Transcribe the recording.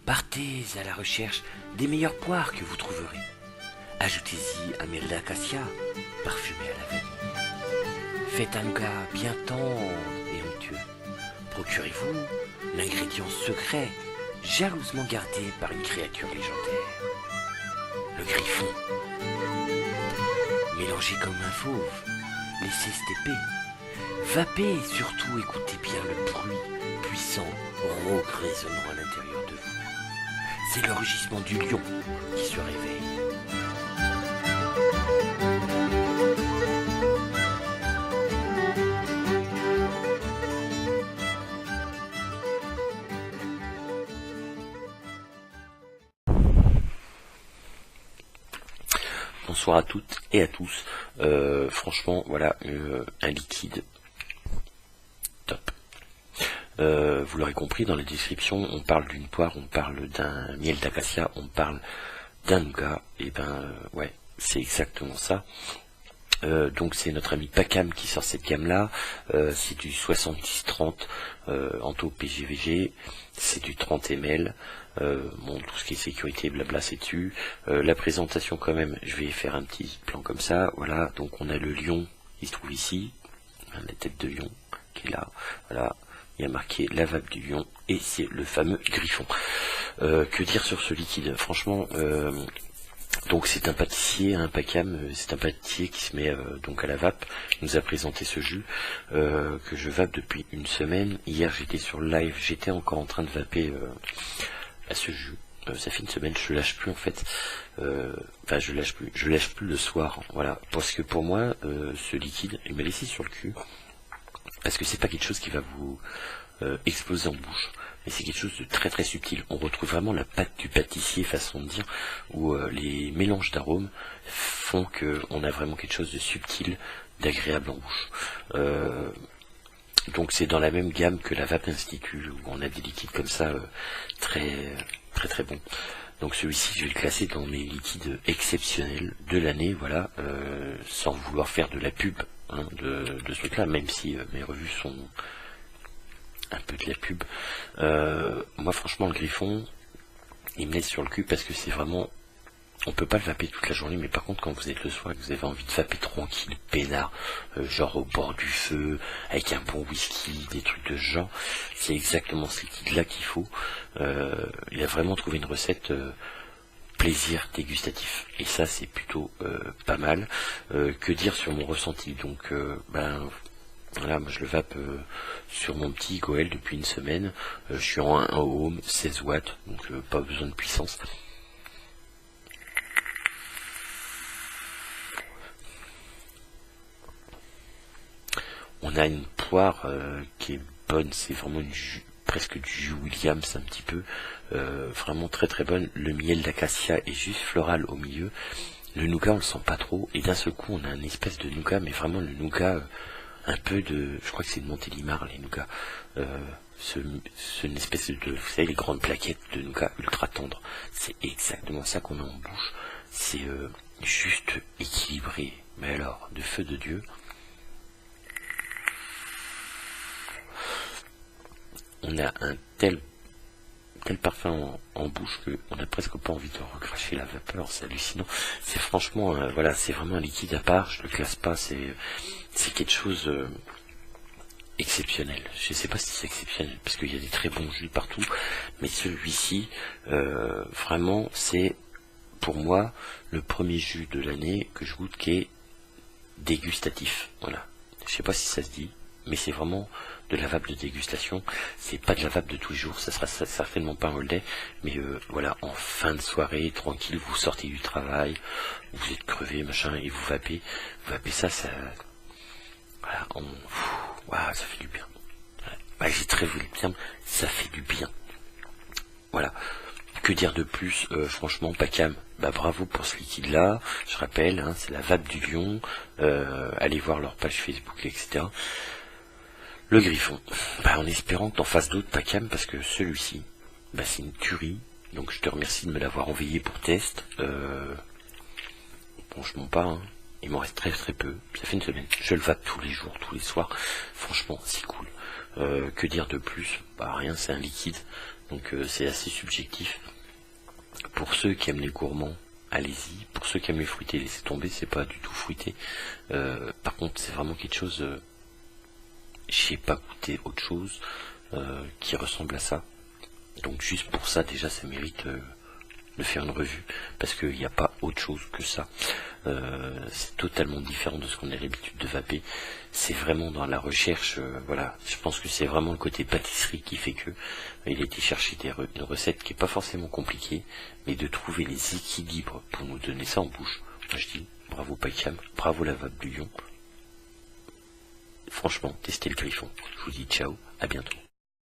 Partez à la recherche des meilleures poires que vous trouverez. Ajoutez-y un miel d'acacia parfumé à la vanille. Faites un nougat bien tendre et onctueux. Procurez-vous l'ingrédient secret jalousement gardé par une créature légendaire. Le griffon. Mélangez comme un fauve. Laissez stepper. Vapez et surtout écoutez bien le bruit puissant, rauque résonnant à l'intérieur de vous. C'est le rugissement du lion qui se réveille. Bonsoir à toutes et à tous. Franchement, voilà un liquide top. Vous l'aurez compris, dans la description, on parle d'une poire, on parle d'un miel d'acacia, on parle d'un nougat. Et ouais, c'est exactement ça. Donc c'est notre ami Pacam qui sort cette gamme-là. C'est du 70-30 en taux PGVG. C'est du 30 ml. Bon, tout ce qui est sécurité, blabla, c'est dessus. La présentation quand même, je vais faire un petit plan comme ça. Voilà, donc on a le lion, il se trouve ici. La tête de lion qui est là. Voilà, il y a marqué la vape du lion. Et c'est le fameux griffon. Que dire sur ce liquide? Franchement... donc c'est un pâtissier, un Pacam, c'est un pâtissier qui se met donc à la vape. Il nous a présenté ce jus que je vape depuis une semaine. Hier j'étais sur le live, j'étais encore en train de vaper à ce jus. Ça fait une semaine, je lâche plus en fait. Enfin je lâche plus le soir. Voilà, parce que pour moi ce liquide, il m'a laissé sur le cul. Parce que c'est pas quelque chose qui va vous exploser en bouche. Mais c'est quelque chose de très très subtil. On retrouve vraiment la patte du pâtissier, façon de dire, où les mélanges d'arômes font qu'on a vraiment quelque chose de subtil, d'agréable en bouche. Donc c'est dans la même gamme que la Vape Institut, où on a des liquides comme ça très très très bons. Donc celui-ci, je vais le classer dans mes liquides exceptionnels de l'année, voilà, sans vouloir faire de la pub de ce truc-là, même si mes revues sont... un peu de la pub. Moi franchement le griffon il me laisse sur le cul parce que c'est vraiment, on peut pas le vaper toute la journée, mais par contre quand vous êtes le soir et que vous avez envie de vaper tranquille, peinard, genre au bord du feu, avec un bon whisky, des trucs de ce genre, c'est exactement ce liquide là qu'il faut. Il a vraiment trouvé une recette plaisir dégustatif, et ça c'est plutôt pas mal. Que dire sur mon ressenti? Donc voilà, moi je le vape sur mon petit Goël depuis une semaine. Je suis en 1 ohm, 16 watts, donc pas besoin de puissance. On a une poire qui est bonne, c'est vraiment presque du jus Williams un petit peu, vraiment très très bonne. Le miel d'acacia est juste floral au milieu. Le nougat on le sent pas trop, et d'un seul coup on a une espèce de nougat, mais vraiment le nougat... un peu de, je crois que c'est de Montélimar les nougats, une espèce de, vous savez, les grandes plaquettes de nougat ultra tendres, c'est exactement ça qu'on a en bouche, c'est juste équilibré, mais alors, de feu de Dieu. On a un tel parfum en bouche qu'on n'a presque pas envie de recracher la vapeur, c'est hallucinant. C'est franchement, voilà, c'est vraiment un liquide à part, je le classe pas, c'est quelque chose exceptionnel. Je sais pas si c'est exceptionnel, parce qu'il y a des très bons jus partout, mais celui-ci, vraiment, c'est pour moi le premier jus de l'année que je goûte qui est dégustatif. Voilà. Je sais pas si ça se dit, mais c'est vraiment de la vape de dégustation. C'est pas de la vape de tous les jours, ça sera certainement pas un all day, mais voilà, en fin de soirée, tranquille, vous sortez du travail, vous êtes crevé, machin, et vous vapez ça, voilà, wow, ça fait du bien. Ouais, j'ai très vu le terme, ça fait du bien. Voilà. Que dire de plus, franchement, Pacam, bravo pour ce liquide-là. Je rappelle, c'est la vape du lion. Allez voir leur page Facebook, etc. Le griffon, en espérant que t'en fasses d'autres, Pacam, parce que celui-ci, c'est une tuerie. Donc je te remercie de me l'avoir envoyé pour test. Bon, je mens pas, il m'en reste très très peu. Ça fait une semaine. Je le vape tous les jours, tous les soirs. Franchement, c'est cool. Que dire de plus? Bah rien, c'est un liquide, donc c'est assez subjectif. Pour ceux qui aiment les gourmands, allez-y. Pour ceux qui aiment les fruités, laissez tomber, c'est pas du tout fruité. Par contre, c'est vraiment quelque chose... j'ai pas goûté autre chose qui ressemble à ça. Donc juste pour ça, déjà, ça mérite de faire une revue, parce qu'il n'y a pas autre chose que ça. C'est totalement différent de ce qu'on a l'habitude de vaper. C'est vraiment dans la recherche, voilà. Je pense que c'est vraiment le côté pâtisserie qui fait que il a été chercher une recette qui est pas forcément compliquée, mais de trouver les équilibres pour nous donner ça en bouche. Moi je dis bravo Paycam, bravo la vape du lion. Franchement, testez le Griffon. Je vous dis ciao, à bientôt.